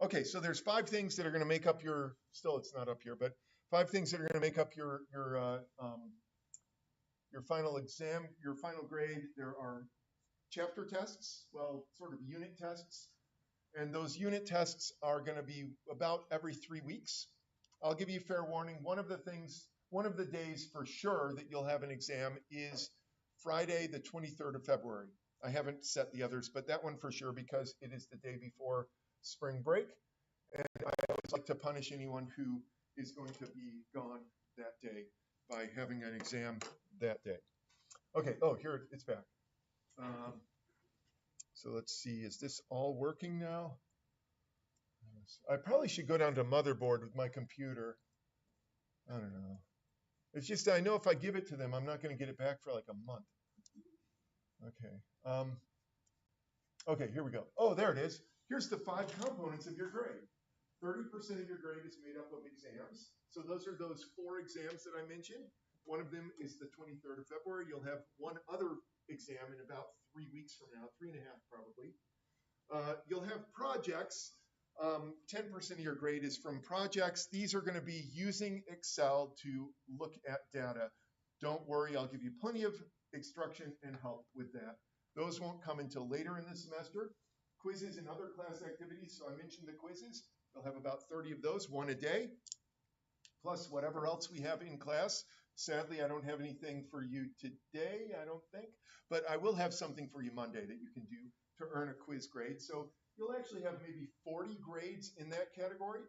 Okay, so there's 5 things that are going to make up your. Still, it's not up here, but 5 things that are going to make up your final exam, your final grade. There are chapter tests, well, sort of unit tests, and those unit tests are going to be about every 3 weeks. I'll give you fair warning. One of the days for sure that you'll have an exam is Friday, the 23rd of February. I haven't set the others, but that one for sure because it is the day before spring break. And I always like to punish anyone who is going to be gone that day by having an exam that day. Okay, oh, here it's back. So let's see, is this all working now? I probably should go down to motherboard with my computer. I don't know. It's just I know if I give it to them, I'm not going to get it back for like a month. Okay. Okay, here we go. Oh, there it is. Here's the 5 components of your grade. 30% of your grade is made up of exams. So those are those 4 exams that I mentioned. One of them is the 23rd of February. You'll have one other exam in about 3 weeks from now, 3.5 probably. You'll have projects. 10% of your grade is from projects. These are going to be using Excel to look at data. Don't worry, I'll give you plenty of instruction and help with that. Those won't come until later in the semester. Quizzes and other class activities. So I mentioned the quizzes. You'll have about 30 of those, 1 a day, plus whatever else we have in class. Sadly, I don't have anything for you today, I don't think, but I will have something for you Monday that you can do to earn a quiz grade. So you'll actually have maybe 40 grades in that category.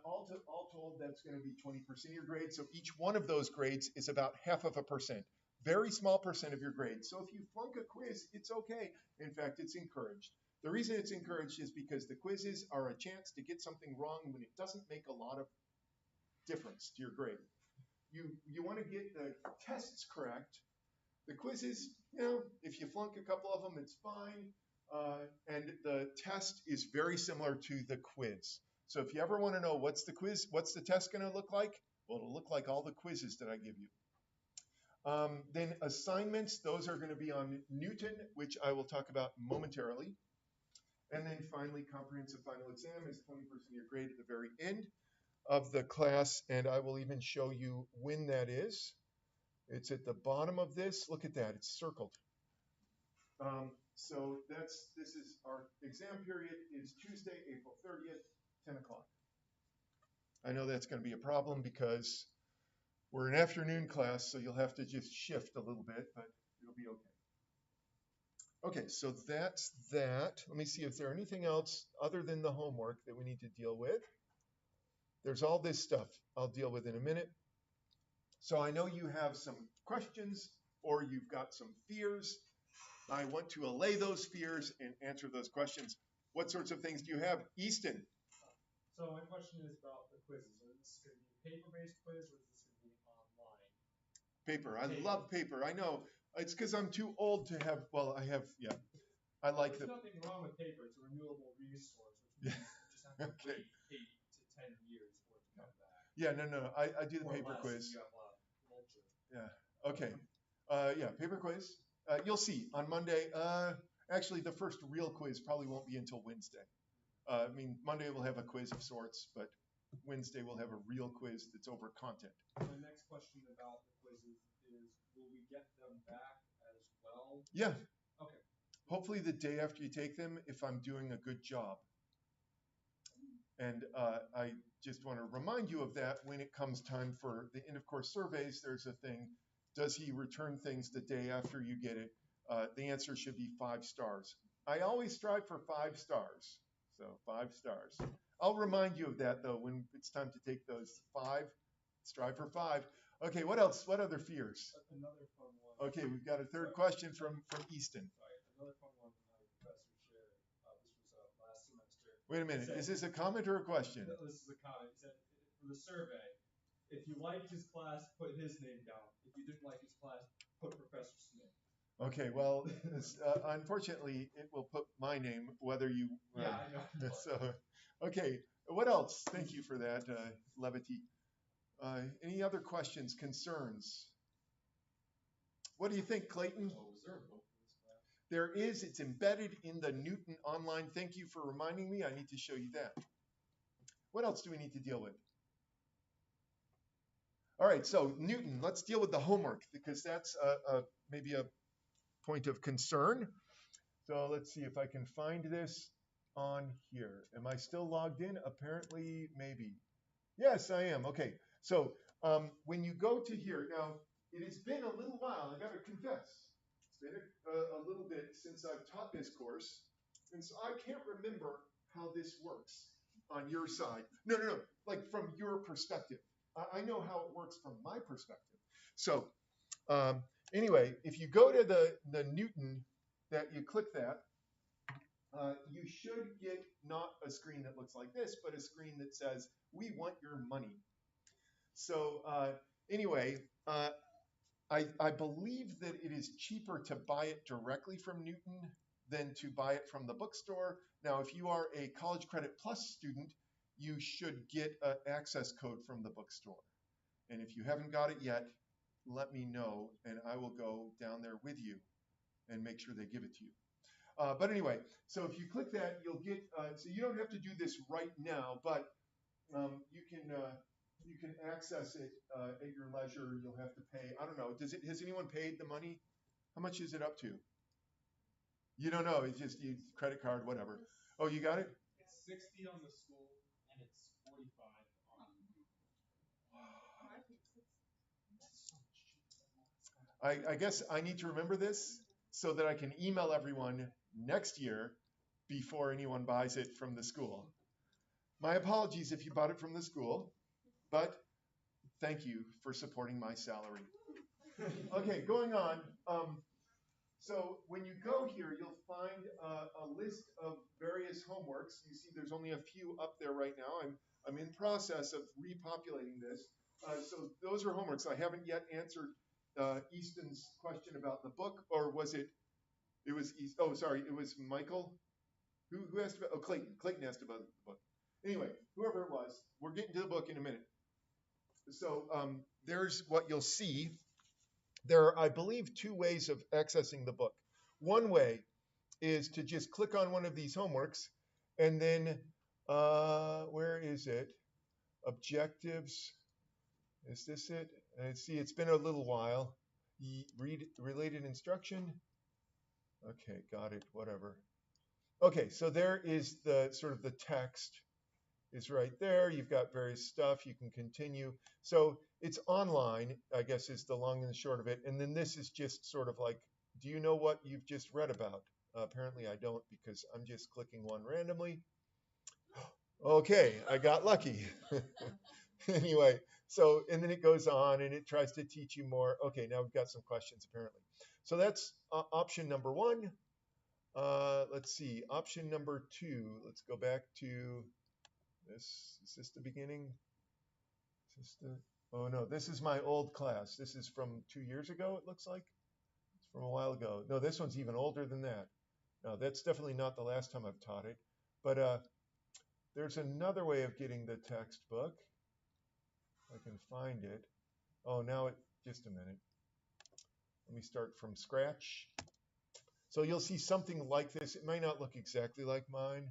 All told, that's going to be 20% of your grade. So each one of those grades is about 0.5%. Very small percent of your grade. So if you flunk a quiz, it's okay. In fact, it's encouraged. The reason it's encouraged is because the quizzes are a chance to get something wrong when it doesn't make a lot of difference to your grade. You want to get the tests correct. The quizzes, if you flunk a couple of them, it's fine. And the test is very similar to the quiz. So if you ever want to know what's the test going to look like? Well, it'll look like all the quizzes that I give you. Then assignments, those are going to be on Newton, which I will talk about momentarily. And then finally, comprehensive final exam is 20% of your grade at the very end of the class, and I will even show you when that is. It's at the bottom of this. Look at that, it's circled. So this is our exam period is Tuesday, April 30th, 10 o'clock. I know that's going to be a problem because we're an afternoon class, so you'll have to just shift a little bit, but it'll be okay. Okay, so that's that. Let me see if there's anything else other than the homework that we need to deal with. There's all this stuff I'll deal with in a minute. So I know you have some questions or you've got some fears. I want to allay those fears and answer those questions. What sorts of things do you have? Easton. So my question is about the quizzes. Is this going to be a paper-based quiz or is this going to be online? Paper. I love paper. I know. It's because I'm too old to have, I like There's nothing wrong with paper. It's a renewable resource, which means you just have to wait 8 to 10 years for it to come back. Yeah, no. I do the or paper less, quiz. You have a lot of culture. Yeah. Okay. Paper quiz. You'll see on Monday. Actually, the first real quiz probably won't be until Wednesday. Monday we'll have a quiz of sorts, but Wednesday we'll have a real quiz that's over content. My next question about the quizzes is, will we get them back as well? Yeah. Okay. Hopefully the day after you take them, if I'm doing a good job. And I just want to remind you of that when it comes time for the end of course surveys. There's a thing, does he return things the day after you get it? The answer should be 5 stars. I always strive for 5 stars, so 5 stars. I'll remind you of that though when it's time to take those 5. Strive for 5. Okay, what else? What other fears? Another fun one. Okay, we've got a third question from Easton. Sorry, another fun one my professor shared. This was last semester. Wait a minute, is this a comment or a question? No, this is a comment. He said, for the survey, if you liked his class, put his name down. If you didn't like his class, put Professor Smith. Okay, well, unfortunately, it will put my name, whether you... Yeah, I know. So, okay, what else? Thank you for that, levity. Any other questions, concerns? What do you think, Clayton? There is. It's embedded in the Newton online. Thank you for reminding me. I need to show you that. What else do we need to deal with? All right, so Newton, let's deal with the homework because that's maybe a point of concern. So let's see if I can find this on here. Am I still logged in? Apparently, maybe. Yes, I am. Okay, so when you go to here, now it has been a little while, I gotta confess. It's been a little bit since I've taught this course, and so I can't remember how this works on your side. No, like from your perspective. I know how it works from my perspective. So anyway, if you go to the Newton, that you click that, you should get not a screen that looks like this, but a screen that says, we want your money. So anyway, I believe that it is cheaper to buy it directly from Newton than to buy it from the bookstore. Now, if you are a College Credit Plus student, you should get an access code from the bookstore. And if you haven't got it yet, let me know, and I will go down there with you and make sure they give it to you. But anyway, so if you click that, you'll get, so you don't have to do this right now, but you can access it at your leisure. You'll have to pay, I don't know, has anyone paid the money? How much is it up to? You don't know, it's just credit card, whatever. Oh, you got it? It's 60 on the school, and it's 45 on. I guess I need to remember this so that I can email everyone next year before anyone buys it from the school. My apologies if you bought it from the school, but thank you for supporting my salary. Okay, going on. So when you go here, you'll find a list of various homeworks. You see there's only a few up there right now. I'm in process of repopulating this. So those are homeworks. I haven't yet answered Easton's question about the book, or was it? It was oh, sorry, it was Michael. Who asked about? Oh, Clayton. Clayton asked about the book. Anyway, whoever it was, we're getting to the book in a minute. So there's what you'll see. There are, I believe, two ways of accessing the book. One way is to just click on one of these homeworks, and then where is it? Objectives. Is this it? See, it's been a little while. Read related instruction. Okay, got it, whatever. Okay, so there is the sort of the text is right there. You've got various stuff. You can continue. So it's online, I guess, is the long and the short of it. And then this is just sort of like, do you know what you've just read about? Apparently I don't, because I'm just clicking one randomly. Okay, I got lucky. Anyway, so, and then it goes on and it tries to teach you more. Okay, now we've got some questions apparently. So that's option number one. Let's see, option number two. Let's go back to this. Is this the beginning? Is this the, oh no, this is my old class. This is from 2 years ago, it looks like. It's from a while ago. No, this one's even older than that. No, that's definitely not the last time I've taught it. But there's another way of getting the textbook. I can find it. Oh, now just a minute. Let me start from scratch. So you'll see something like this. It may not look exactly like mine.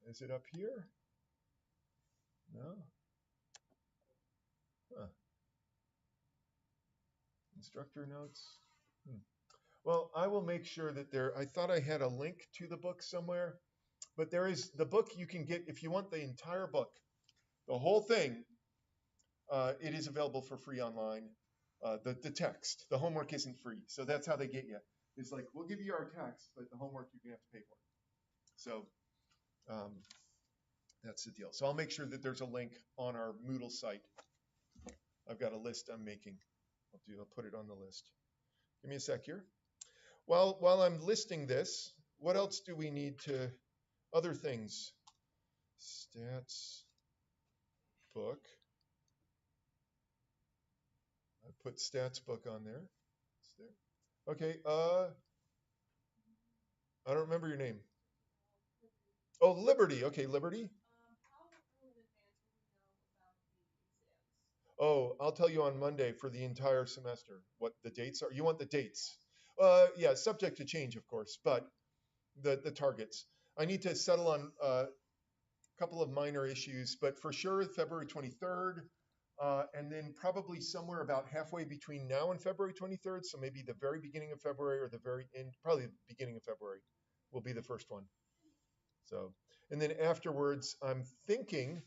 Is it up here? No. Huh. Instructor notes. Well, I will make sure that there, I thought I had a link to the book somewhere, but there is the book you can get if you want the entire book, the whole thing. It is available for free online. The text, the homework isn't free. So that's how they get you. It's like, we'll give you our text, but the homework you're going to have to pay for. So that's the deal. So I'll make sure that there's a link on our Moodle site. I've got a list I'm making. I'll put it on the list. Give me a sec here. While I'm listing this, what else do we need to, other things? Stats book. I put stats book on there. It's there. Okay, I don't remember your name. Oh, Liberty. Okay, Liberty. Oh, I'll tell you on Monday for the entire semester what the dates are. You want the dates? Yeah, subject to change, of course, but the targets. I need to settle on couple of minor issues, but for sure February 23rd, and then probably somewhere about halfway between now and February 23rd, so maybe the very beginning of February or the very end, probably the beginning of February will be the first one. So, and then afterwards, I'm thinking,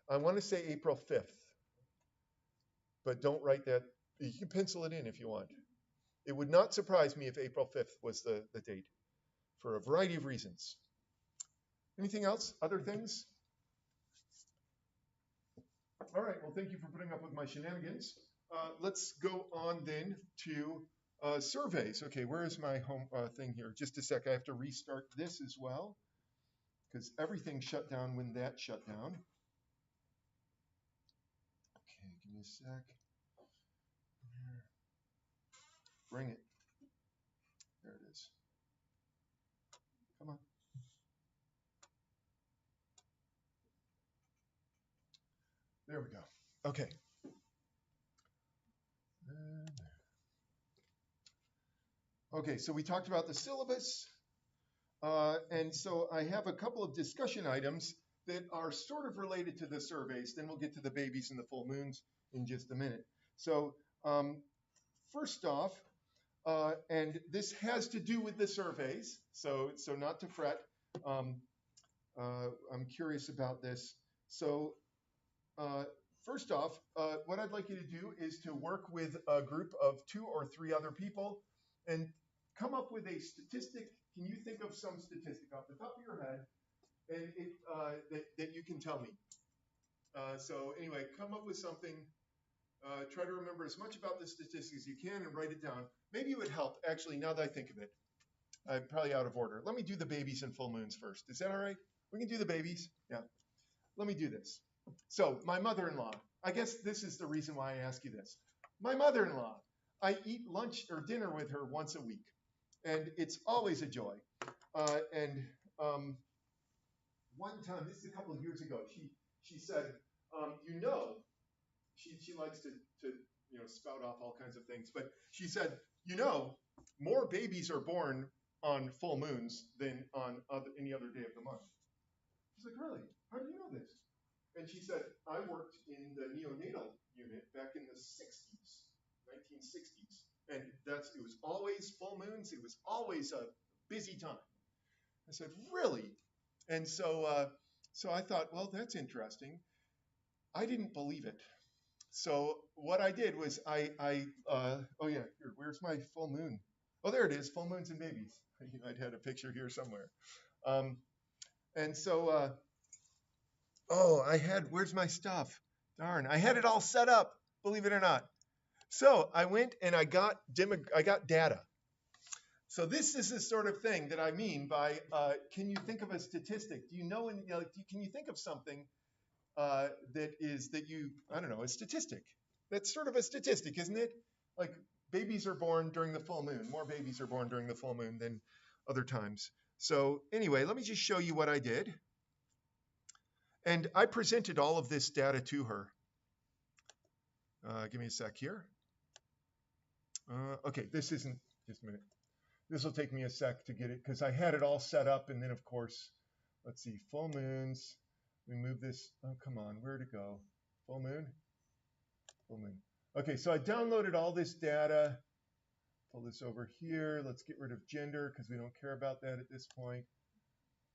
I want to say April 5th, but don't write that. You can pencil it in if you want. It would not surprise me if April 5th was the date for a variety of reasons. Anything else? Other things? All right, well, thank you for putting up with my shenanigans. Let's go on then to surveys. Okay, where is my home thing here? Just a sec, I have to restart this as well because everything shut down when that shut down. Okay, give me a sec. Bring it. There it is. Come on. There we go. Okay. Okay, so we talked about the syllabus. And so I have a couple of discussion items that are sort of related to the surveys. Then we'll get to the babies and the full moons in just a minute. So first off, and this has to do with the surveys, so not to fret. I'm curious about this. So first off, what I'd like you to do is to work with a group of 2 or 3 other people and come up with a statistic. Can you think of some statistic off the top of your head and that you can tell me? So anyway, come up with something. Try to remember as much about the statistics as you can and write it down. Maybe it would help, actually, now that I think of it. I'm probably out of order. Let me do the babies and full moons first. Is that all right? We can do the babies? Yeah. Let me do this. So my mother-in-law, I guess this is the reason why I ask you this. My mother-in-law, I eat lunch or dinner with her once a week, and it's always a joy. One time, this is a couple of years ago, she said, she likes to spout off all kinds of things, but she said, more babies are born on full moons than on any other day of the month. She's like, really? How do you know this? And she said, I worked in the neonatal unit back in the 60s, 1960s. And it was always full moons. It was always a busy time. I said, really? And so I thought, well, that's interesting. I didn't believe it. So what I did was oh yeah, here, where's my full moon? Oh, there it is, full moons and babies. I'd had a picture here somewhere. And so, where's my stuff? Darn, I had it all set up, believe it or not. So I went and I got data. So this is the sort of thing that I mean by, can you think of a statistic? Do you know, can you think of something I don't know, a statistic? That's sort of a statistic, isn't it? Like babies are born during the full moon. More babies are born during the full moon than other times. So anyway, let me just show you what I did. And I presented all of this data to her. Give me a sec here. Okay, this isn't, just a minute. This will take me a sec to get it because I had it all set up. And then of course, let's see, full moons. We move this, oh, come on, where'd it go? Full moon? Full moon. Okay, so I downloaded all this data. Pull this over here. Let's get rid of gender because we don't care about that at this point.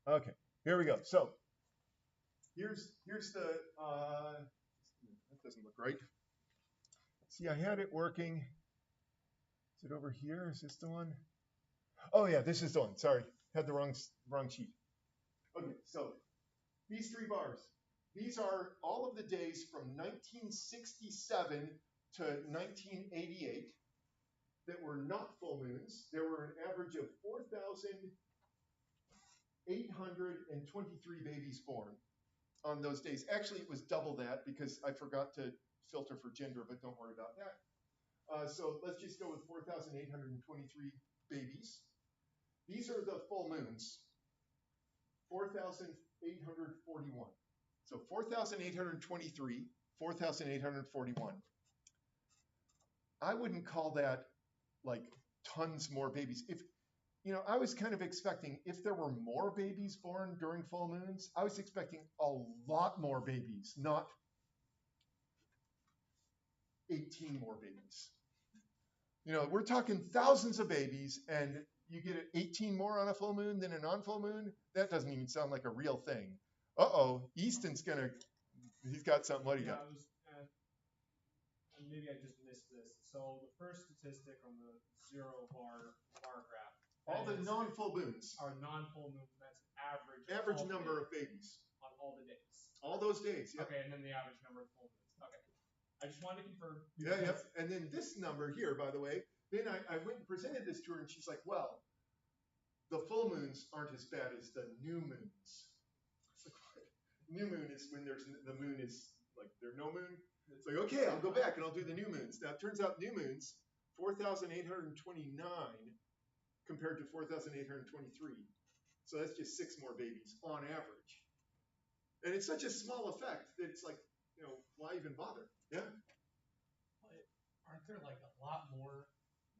Okay, here we go. So here's the, that doesn't look right. See, I had it working. Is it over here? Is this the one? Oh yeah, this is the one. Sorry, had the wrong sheet. Okay, so these 3 bars, these are all of the days from 1967 to 1988 that were not full moons. There were an average of 4,823 babies born on those days. Actually, it was double that because I forgot to filter for gender, but don't worry about that. So let's just go with 4,823 babies. These are the full moons, 4,841. So 4,823, 4,841. I wouldn't call that like tons more babies. I was kind of expecting if there were more babies born during full moons, I was expecting a lot more babies, not 18 more babies. We're talking thousands of babies, and you get 18 more on a full moon than a non-full moon. That doesn't even sound like a real thing. Easton's he's got something. What do you got? Maybe I just missed this. So the first statistic on the 0 bar graph. All the non-full moons. Are non-full moons. That's average. Average number of babies. On all the days. All those days, yeah. Okay, and then the average number of full moons. Okay. I just wanted to confirm. Yeah. And then this number here, by the way, then I went and presented this to her, and she's like, well, the full moons aren't as bad as the new moons. It's like, what? New moon is when the moon is like there's no moon. It's like, okay, I'll go back and I'll do the new moons. Now, it turns out new moons, 4,829 compared to 4,823. So that's just 6 more babies on average. And it's such a small effect that it's like, why even bother? Yeah? But aren't there like a lot more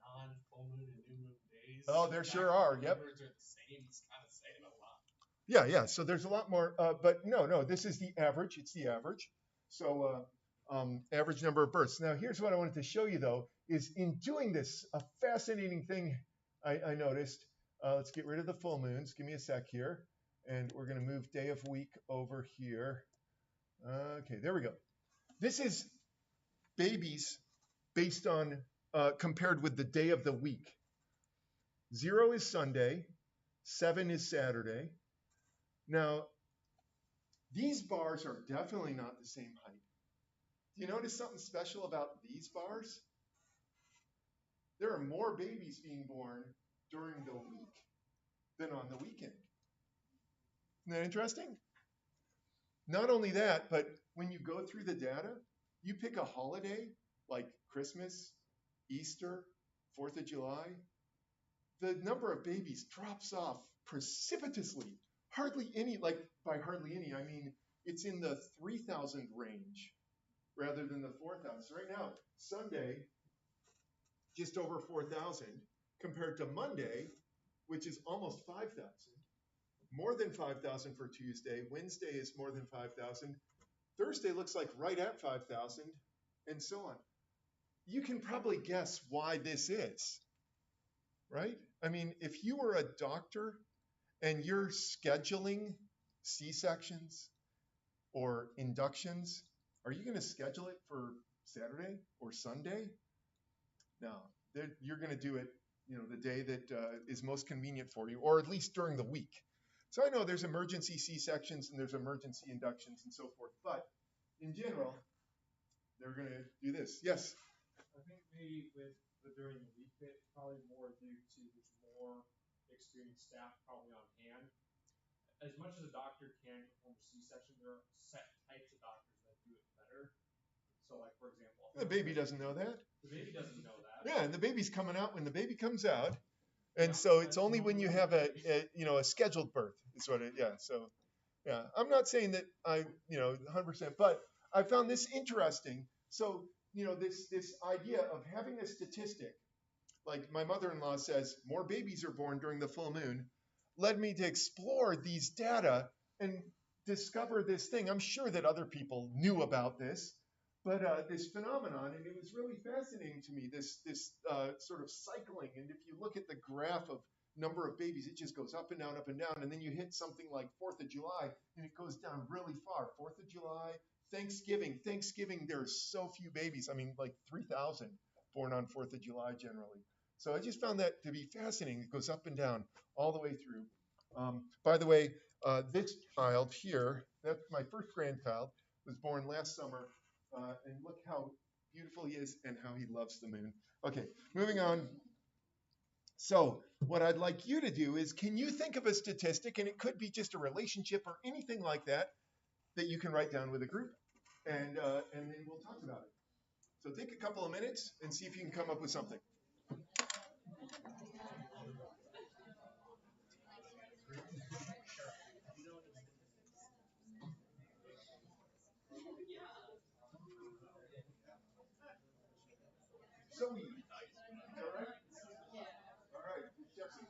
non-full moon and new moon days? Oh, there sure are. Yep. Numbers are the same. It's kind of saying a lot. Yeah. So there's a lot more, but no, this is the average. It's the average. So average number of births. Now, here's what I wanted to show you, though, is in doing this, a fascinating thing I noticed. Let's get rid of the full moons. Give me a sec here. And we're going to move day of week over here. Okay, there we go. This is babies based on, compared with the day of the week. 0 is Sunday. 7 is Saturday. Now, these bars are definitely not the same height. Do you notice something special about these bars? There are more babies being born during the week than on the weekend. Isn't that interesting? Not only that, but when you go through the data, you pick a holiday like Christmas, Easter, 4th of July, the number of babies drops off precipitously. Hardly any, like by hardly any, I mean, it's in the 3,000 range rather than the 4,000. So right now, Sunday, just over 4,000 compared to Monday, which is almost 5,000. More than 5,000 for Tuesday. Wednesday is more than 5,000. Thursday looks like right at 5,000, and so on. You can probably guess why this is, right? I mean, if you were a doctor and you're scheduling C-sections or inductions, are you going to schedule it for Saturday or Sunday? No, you're going to do it, the day that is most convenient for you, or at least during the week. So I know there's emergency C-sections and there's emergency inductions and so forth, but in general, they're going to do this. Yes? I think maybe with the during the week bit, probably more due to there's more experienced staff probably on hand. As much as a doctor can perform a C-section, there are set types of doctors that do it better. So like, for example, the baby doesn't know that. The baby doesn't know that. Yeah, and the baby's coming out when the baby comes out. And so it's only when you have a scheduled birth is what it, yeah. So, yeah, I'm not saying that 100%, but I found this interesting. So, this idea of having a statistic, like my mother-in-law says, more babies are born during the full moon, led me to explore these data and discover this thing. I'm sure that other people knew about this, but this phenomenon, and it was really fascinating to me, this sort of cycling. And if you look at the graph of number of babies, it just goes up and down, and then you hit something like 4th of July, and it goes down really far. 4th of July, Thanksgiving, there's so few babies. I mean, like 3,000 born on 4th of July generally. So I just found that to be fascinating. It goes up and down all the way through. By the way, this child here, that's my first grandchild, was born last summer. And look how beautiful he is and how he loves the moon. Okay, moving on. So what I'd like you to do is, can you think of a statistic, and it could be just a relationship or anything like that you can write down with a group, and then we'll talk about it. So take a couple of minutes and see if you can come up with something. So all right, Jesse.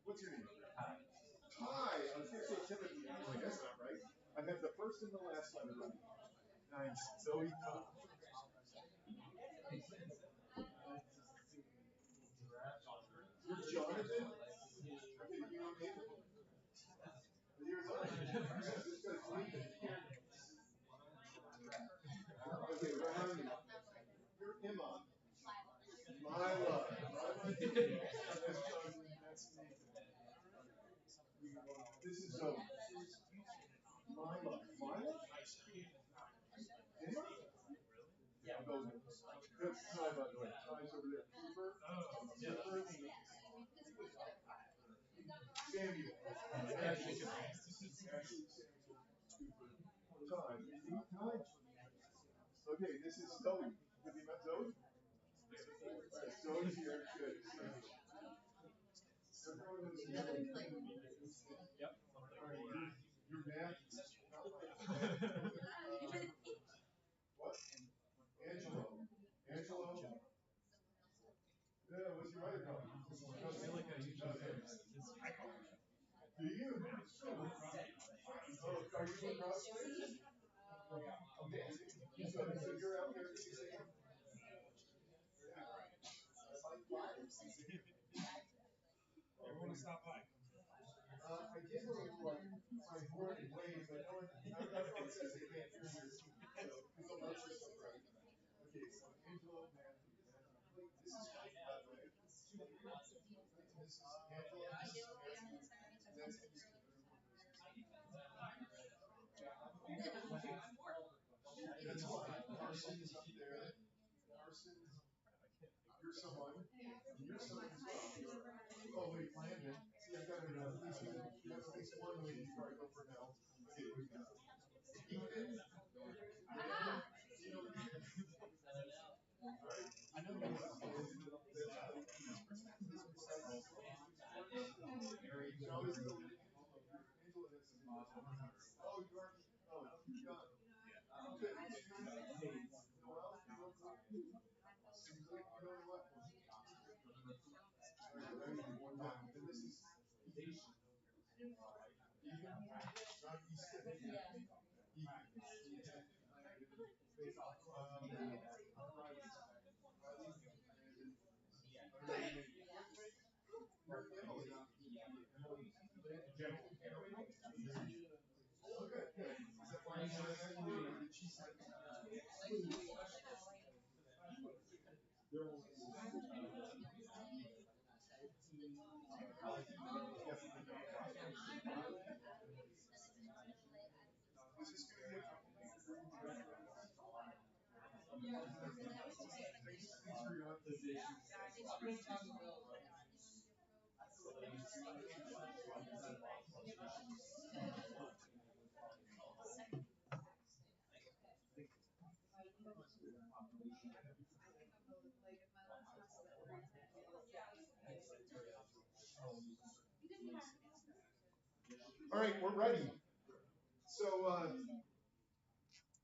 What's your name? Ty. I was going to say Timothy. Anyway, that's not right. I have the first and the last letter right. Nice. Zoe. You're Jonathan? Okay, you know Nathan? You're Nathan. This guy's Nathan. Okay, what are you? You're Emma. Lila. That's Nathan. This is Zoe. Lila. Lila? Emma? Yeah. That's Ty, by the way. Ty's over there. Cooper. Cooper. Samuel. Ashley. Ashley. Cooper. Ty. Ty. Okay, this is Zoe. Have you met Zoe? Zoe's here. Good. Everyone knows you. Yep. Your dad? What? Angelo. Angelo? Yeah, what's your other call? Do you? Oh, are you in CrossFit? Amazing. So you're out there using Everyone stop by. I did a little my board and waves, but no one, it says they can't hear you. So, let's just go right. Okay, so Angelo, man, this is by the way. This is Angelo, and that's That's fine. Carson is up there. Carson, you're someone. You're someone as well. Oh, wait, Landon. See, I got it. At least one lead before I go for now. Okay, we got Ethan. I know you have Oh, you are. Oh, you're done. Okay. Noel, you know what? Seems like you know what? One time. And this is Ethan. Not Easton. Ethan. All right, we're ready. So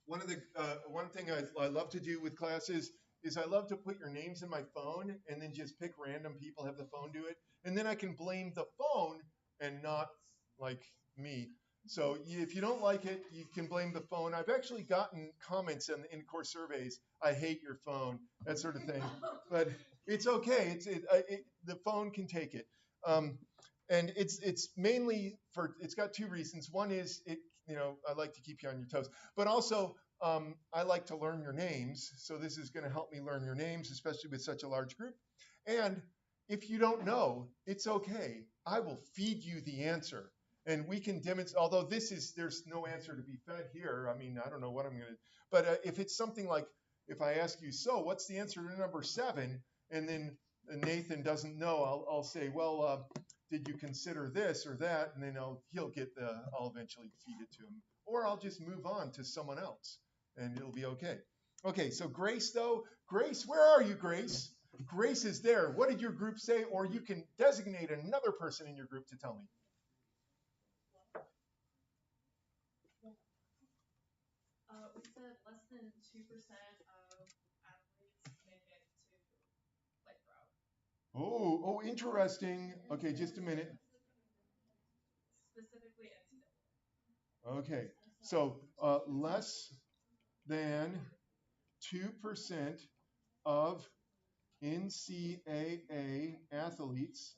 one thing I love to do with classes is I love to put your names in my phone and then just pick random people, have the phone do it, and then I can blame the phone and not like me. So if you don't like it, you can blame the phone. I've actually gotten comments in course surveys. I hate your phone, that sort of thing. But it's okay. The phone can take it. And it's mainly it's got two reasons. One is I like to keep you on your toes, but also I like to learn your names. So this is going to help me learn your names, especially with such a large group. And if you don't know, it's okay. I will feed you the answer. And we can demonstrate, although there's no answer to be fed here. I mean, I don't know what I'm going to, but if it's something like, if I ask you, so what's the answer to number 7? And then Nathan doesn't know, I'll say, well, did you consider this or that? And then I'll eventually feed it to him. Or I'll just move on to someone else and it'll be okay. Okay, so Grace though, Grace, where are you, Grace? Grace is there. What did your group say? Or you can designate another person in your group to tell me. We said less than 2% of athletes make it to play pro. Oh, interesting. Okay, just a minute. Okay, so less than 2% of NCAA athletes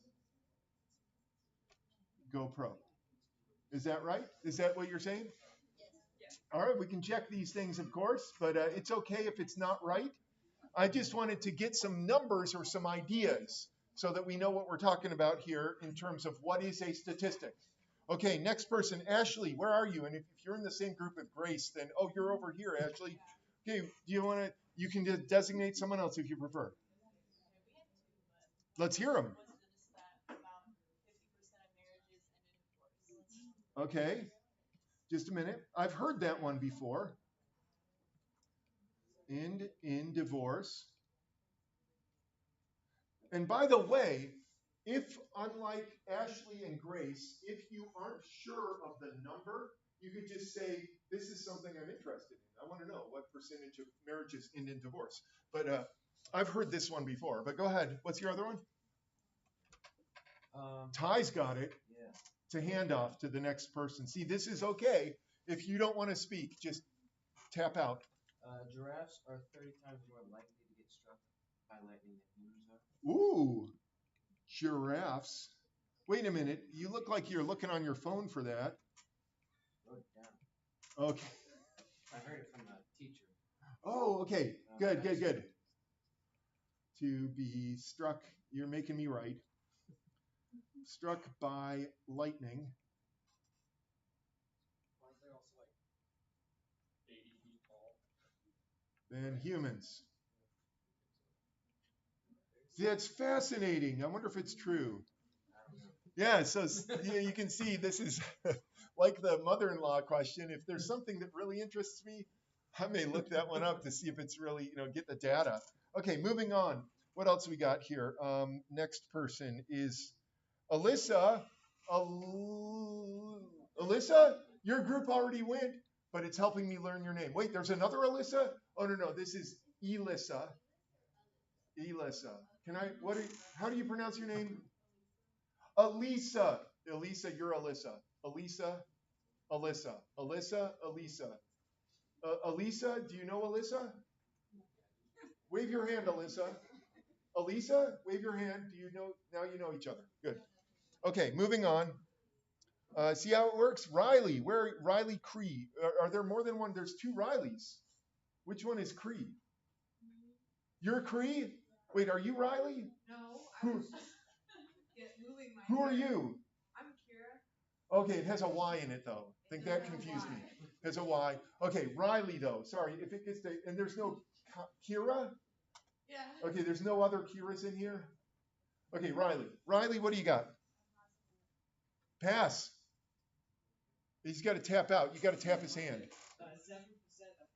go pro. Is that right? Is that what you're saying? All right, we can check these things, of course, but it's okay if it's not right. I just wanted to get some numbers or some ideas so that we know what we're talking about here in terms of what is a statistic. Okay, next person, Ashley, where are you? And if you're in the same group with Grace, then, oh, you're over here, Ashley. Okay, do you want to, you can designate someone else if you prefer. Let's hear them. Okay, just a minute. I've heard that one before. End in divorce. And by the way, if unlike Ashley and Grace, if you aren't sure of the number, you could just say, this is something I'm interested in. I want to know what percentage of marriages end in divorce. But I've heard this one before. But go ahead. What's your other one? Ty's got it. Yeah. To hand off to the next person. See, this is okay. If you don't want to speak, just tap out. Giraffes are 30 times more likely to get struck by lightning than humans are. Ooh, giraffes. Wait a minute. You look like you're looking on your phone for that. Wrote it down. Okay. I heard it from a teacher. Oh, okay. Good. To be struck, you're making me right. Struck by lightning. Aren't they also like 80 feet tall? Than humans. That's fascinating. I wonder if it's true. Yeah, so you can see this is like the mother-in-law question. If there's something that really interests me, I may look that one up to see if it's really, get the data. Okay, moving on. What else we got here? Next person is Alyssa. Alyssa, your group already went, but it's helping me learn your name. Wait, there's another Alyssa? Oh, no, this is Elissa. Elissa. How do you pronounce your name? Elisa. Elisa, you're Alyssa. Elisa, Alyssa. Alyssa, Elisa. Elisa, do you know Alyssa? Wave your hand, Alyssa. Elisa, wave your hand. Do you know? Now you know each other. Good. Okay, moving on. See how it works? Riley, Riley Cree? Are there more than one? There's two Rileys. Which one is Cree? You're Cree? Wait, are you Riley? No, I was just moving my Who are hair. you? I'm Kira. Okay, it has a Y in it though. I think that confused me. It has a Y. Okay, Riley though. Sorry, if it gets to, and there's no Kira? Yeah. Okay, there's no other Kiras in here? Okay, Riley. Riley, what do you got? Pass. He's got to tap out. You got to tap his hand. 7% of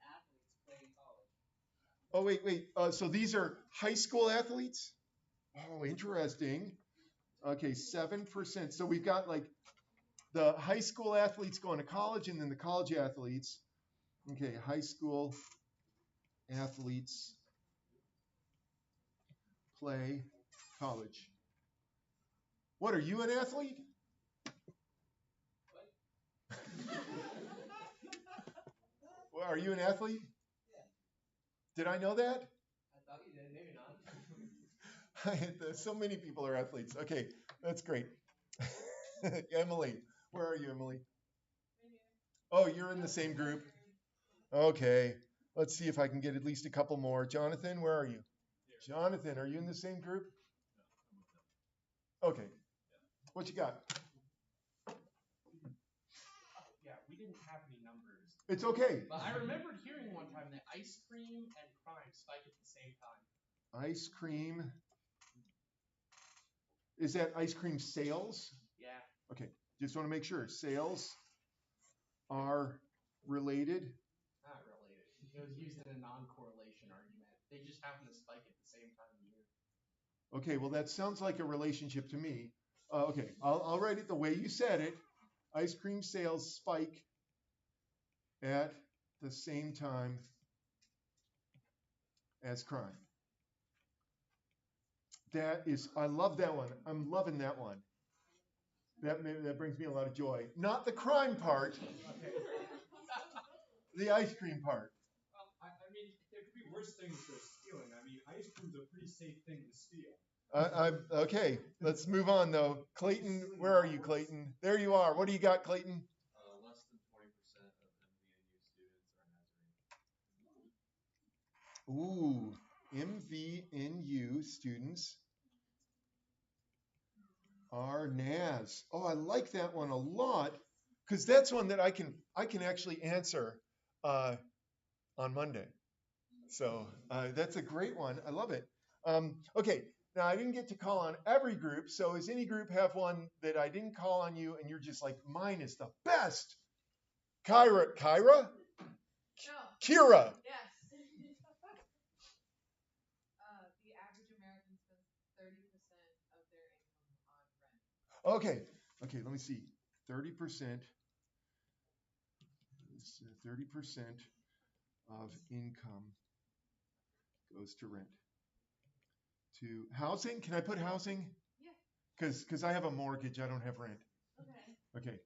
athletes play in college. Oh, wait. So these are high school athletes? Oh, interesting. Okay, 7%. So we've got like the high school athletes going to college and then the college athletes. Okay, high school athletes play college. What, are you an athlete? Well, are you an athlete? Yeah. Did I know that? I thought you did, maybe not. So many people are athletes. Okay, that's great. Emily, where are you, Emily? Oh, you're in the same group. Okay, let's see if I can get at least a couple more. Jonathan, where are you? Jonathan, are you in the same group? Okay, what you got? Yeah, we didn't have any numbers. It's okay. But I remembered hearing one time that ice cream and crime spike at the same time. Ice cream. Is that ice cream sales? Yeah. Okay, just want to make sure. Sales are related. Not related. It was used in a non-correlation argument. They just happen to spike at the same time of year. Okay, well, that sounds like a relationship to me. Okay, I'll write it the way you said it. Ice cream sales spike at the same time as crime. That is, I love that one. I'm loving that one. That brings me a lot of joy. Not the crime part, the ice cream part. I mean, there could be worse things than stealing. I mean, ice cream's a pretty safe thing to steal. Okay, let's move on though. Clayton, where are you, Clayton? There you are. What do you got, Clayton? Less than 20% of Ooh, MVNU students are Nazarene. MVNU students are Naz. Oh, I like that one a lot because that's one that I can actually answer on Monday. So that's a great one. I love it. Okay, now I didn't get to call on every group. So does any group have one that I didn't call on you and you're just like, mine is the best? Kyra? No. Kira. Yes. The average American spends 30% of their income on rent. Okay, let me see. 30%. 30% of income goes to rent. To housing? Can I put housing? Yeah. Because I have a mortgage, I don't have rent. Okay.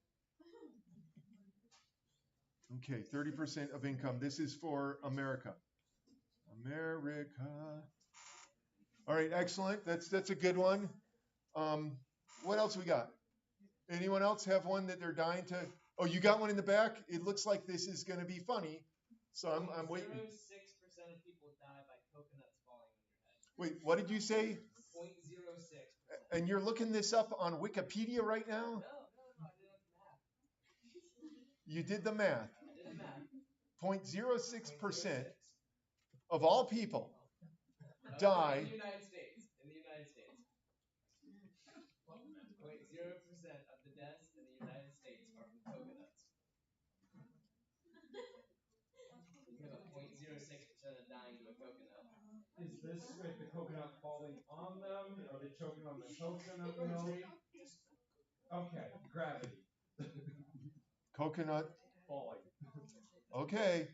Okay, 30% of income. This is for America. All right, excellent. That's a good one. What else we got? Anyone else have one that they're dying to? Oh, you got one in the back? It looks like this is going to be funny. So I'm waiting. 0.06% of people die by coconuts falling on your head. Wait, what did you say? 0.06%. And you're looking this up on Wikipedia right now? No, I did the You did the math. math. I did the math. 0.06% of all people die. In the United States. 0.0% of the deaths in the United States are from coconuts. You have a 0.06% of dying to a coconut. Is this with the coconut falling on them? Are they choking on the coconut milk? Okay, gravity. Coconut Falling. Okay.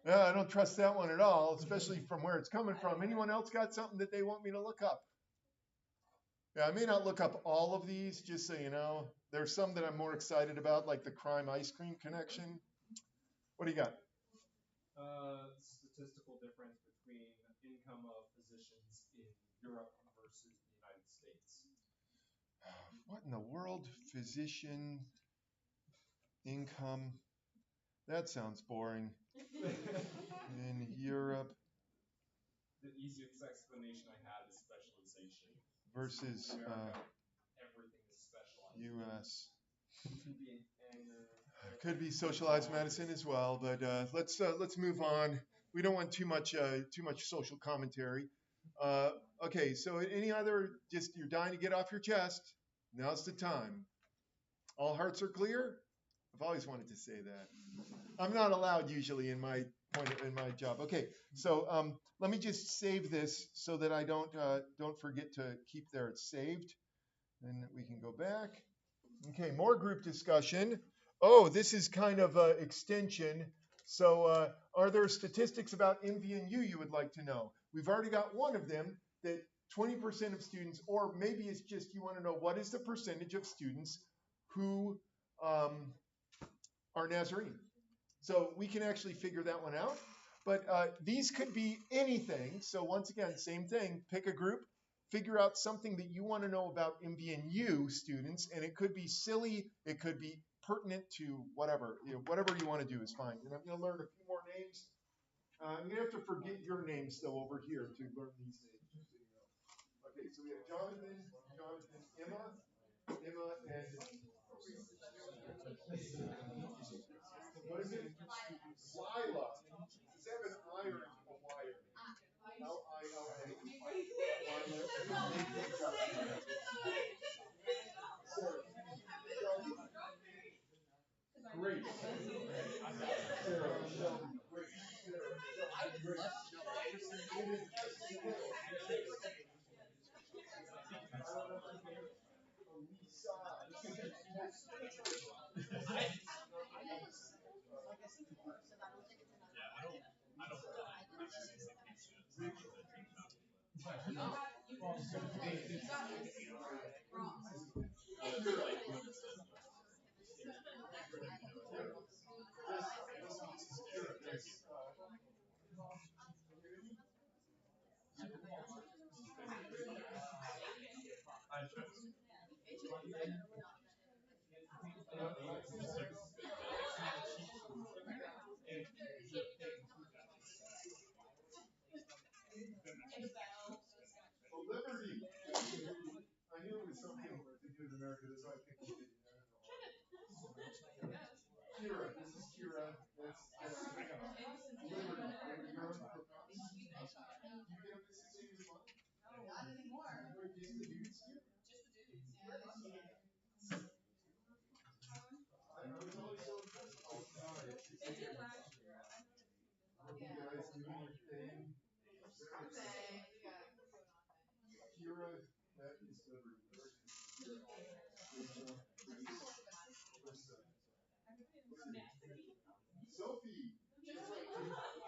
Yeah, I don't trust that one at all, especially from where it's coming from. Anyone else got something that they want me to look up? Yeah, I may not look up all of these, just so you know. There's some that I'm more excited about, like the crime ice cream connection. What do you got? Statistical difference between income of physicians in Europe versus the United States. What in the world? Physician income. That sounds boring. In Europe. The easiest explanation I had is specialization. Versus America, everything is specialized. U.S. Could be anger. Could be socialized medicine as well, but let's move on. We don't want too much social commentary. Okay, so any other? Just you're dying to get off your chest. Now's the time. All hearts are clear. I've always wanted to say that. I'm not allowed usually in my job. Okay, so let me just save this so that I don't forget to keep there. It's saved, and we can go back. Okay, more group discussion. Oh, this is kind of an extension. So are there statistics about MVNU you would like to know? We've already got one of them, that 20% of students, or maybe it's just you want to know what is the percentage of students who are Nazarene. So we can actually figure that one out. But these could be anything. So once again, same thing. Pick a group. Figure out something that you want to know about MVNU students, and it could be silly, it could be pertinent to whatever. Whatever you want to do is fine. And I'm going to learn a few more names. I'm going to have to forget your names though over here to learn these names. Just so you know. Okay, so we have Jonathan, Emma, and what is it? Lila. Does that have an I or a Y? L-I-L-A. Great. America. That's why I picked it. Kira, this is Kira. That's Liberty. You're on the profiles. You get a Mississippi as well? Not anymore. Wait, just the dudes here? Just the dudes. I was always so impressed. Oh, God, They did last year. you guys doing your thing. Something. We got Kira, that is Liberty. Sophie. They have their own names.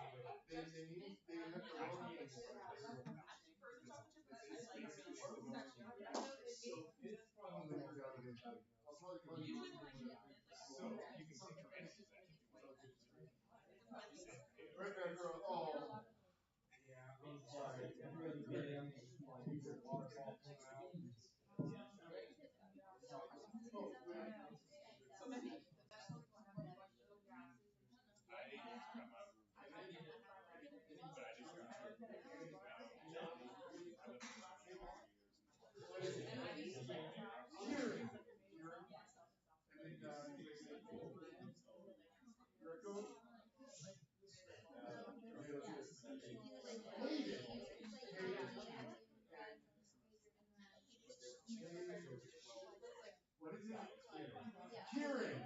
I'll probably call you. So you can see right back, girl. Oh. What is it? Kieran.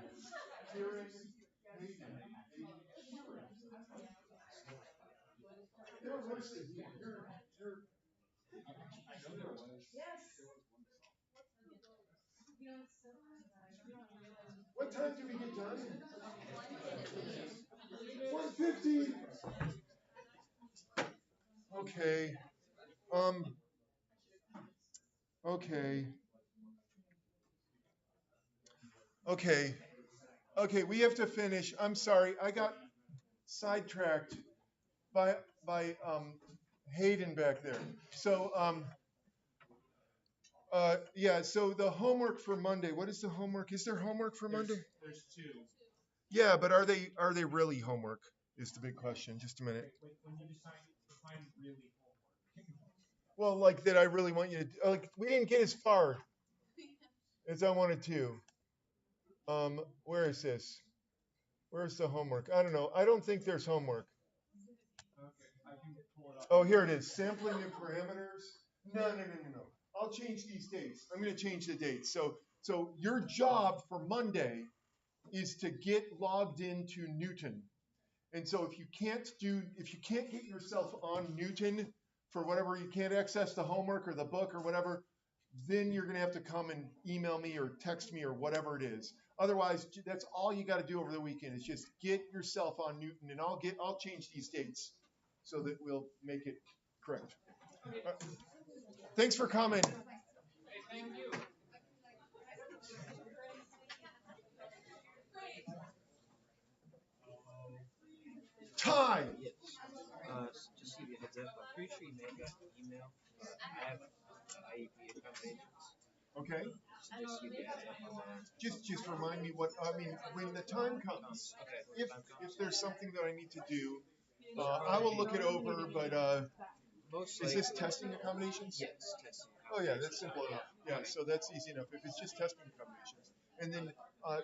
Kieran. Hayden. Kieran. They're worse than you. You're. Yes. What time do we get done? 1:50. Okay. Okay. Okay. Okay, we have to finish. I'm sorry. I got sidetracked by Hayden back there. So yeah, so the homework for Monday. What is the homework? Is there homework for Monday? There's two. Yeah, but are they really homework? Is the big question. Just a minute. When you define really homework. Well, like that I really want you to like we didn't get as far as I wanted to. Where is this? Where's the homework? I don't know. I don't think there's homework. Okay, I can pull it up. Oh, here it is. Sampling and parameters. No. I'll change these dates. I'm going to change the dates. So your job for Monday is to get logged into Newton. And so if you can't get yourself on Newton for whatever, you can't access the homework or the book or whatever, then you're going to have to come and email me or text me or whatever it is. Otherwise, that's all you got to do over the weekend is just get yourself on Newton, and I'll change these dates so that we'll make it correct. Thanks for coming. Thank you. Ty. Yes. Just to give you a heads up, I'm pretty sure you may have got an email. I have IEP accommodations. Okay. Just to give you a heads up on that. Just remind me when the time comes. Okay. If there's something that I need to do, I will look it over. But is this testing accommodations? Yes, testing. Oh yeah, that's simple enough. Yeah, so that's easy enough. If it's just testing accommodations, and then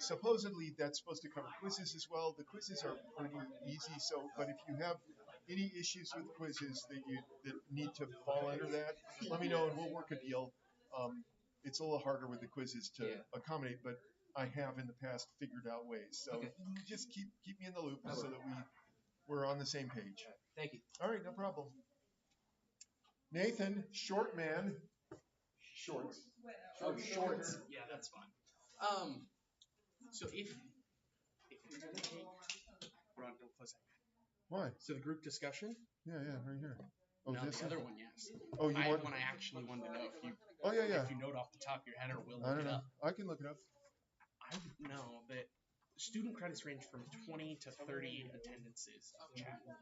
supposedly that's supposed to cover quizzes as well. The quizzes are pretty easy. So, but if you have any issues with quizzes that need to fall under that, let me know and we'll work a deal. It's a little harder with the quizzes to accommodate, but I have in the past figured out ways. So just keep me in the loop so that we're on the same page. Thank you. All right, no problem. Nathan, short man. Shorts. Shorts. Yeah, that's fine. So if you're gonna take, Ron, don't close that. Why? So the group discussion. Yeah, right here. Oh, No, this the other one, yes. Oh, you I want? had one I actually wanted to know if you. Oh yeah. If you know it off the top of your head or will I look don't it know. up. I can look it up. I would know that student credits range from 20 to 30 attendances of chapel.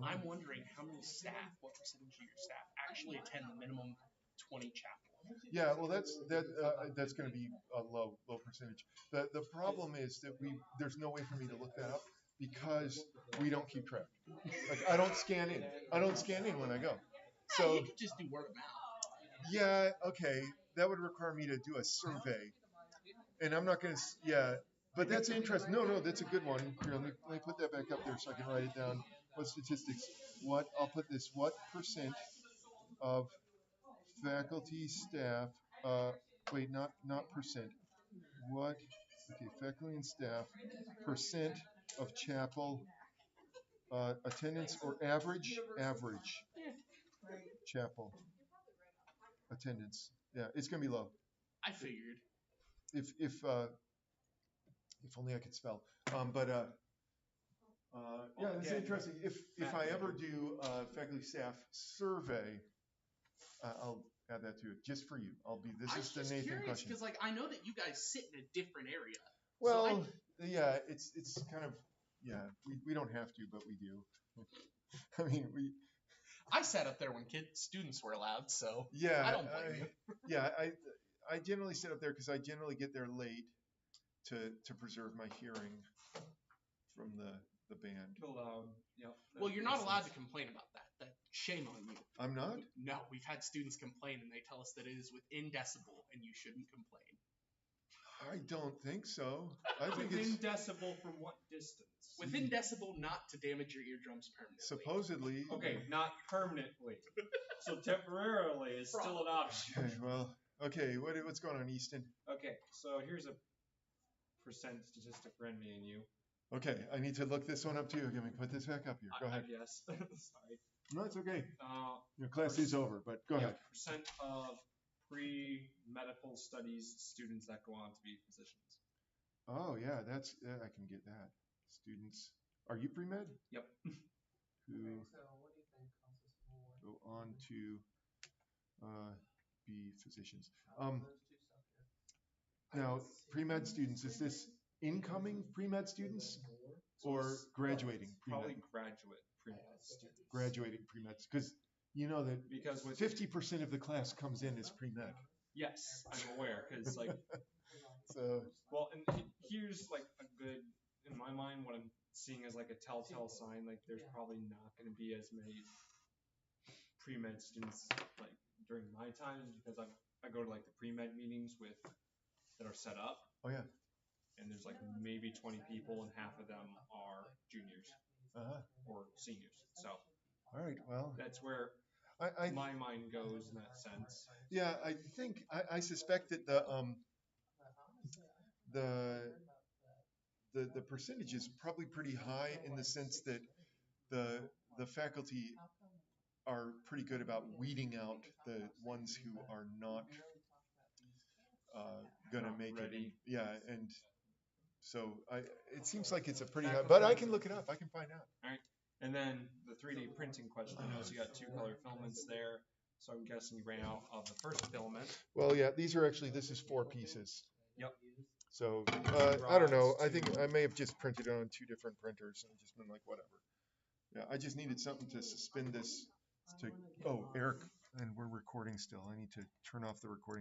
I'm wondering how many staff, what percentage of your staff actually attend the minimum 20 chapel. Yeah, well, that's going to be a low percentage. The problem is that there's no way for me to look that up because we don't keep track. Like I don't scan in when I go. So You could just do word of mouth. yeah, okay. that would require me to do a survey. And I'm not gonna, but that's interesting. No, that's a good one. Here, let me put that back up there so I can write it down. What statistics? I'll put this, what percent of faculty, staff, not percent. Faculty and staff, percent of chapel, attendance or average chapel attendance. Yeah, it's gonna be low. I figured. If only I could spell. Yeah, it's interesting. If I ever do a faculty staff survey, I'll add that to it just for you. This is the Nathan question. Because I know that you guys sit in a different area. Well, yeah, it's kind of, we don't have to, but we do. I mean, I sat up there when students were allowed, so yeah, I don't blame you. Yeah, I generally sit up there because I generally get there late to preserve my hearing from the band. Well, you're not allowed to complain about that. Shame on you. I'm not? No, we've had students complain and they tell us that it is within decibel and you shouldn't complain. I don't think so. I think Within it's decibel from what distance? Within decibel not to damage your eardrums permanently. supposedly. Okay, not permanently. So temporarily is still an option. Okay, well, what's going on, Easton? Okay, so here's a percent statistic for me and you. Okay, I need to look this one up too. Let me put this back up here. Go ahead. Yes. Sorry. No, it's okay. Your class Percent- is over, but go ahead. Percent of pre-medical studies students that go on to be physicians. Oh yeah, I can get that. Students, are you pre-med? Yep. Who go on to be physicians. Now, pre-med students, is this incoming pre-med students or graduating Probably pre-med? graduate pre-med students. Graduating pre-med, because you know that Because with 50% of the class comes in as pre-med. yes, I'm aware because So well, and here's a good in my mind what I'm seeing as a telltale sign. There's probably not going to be as many pre-med students during my times because I go to the pre-med meetings that are set up. Oh yeah. And there's maybe 20 people and half of them are juniors or seniors. So All right. Well, that's where I my mind goes in that sense. yeah, I think I suspect that the percentage is probably pretty high in the sense that the faculty are pretty good about weeding out the ones who are not gonna Not make ready. it. Yeah, and so it seems like it's a pretty high, but I can look it up. I can find out. And then the 3D printing question. So you got 2 color filaments there. So I'm guessing you ran out of the first filament. Well, yeah, this is 4 pieces. Yep. So I don't know. I think I may have just printed it on 2 different printers and just been like, whatever. Yeah, I just needed something to suspend this to. Oh, Eric, and we're recording still. I need to turn off the recording.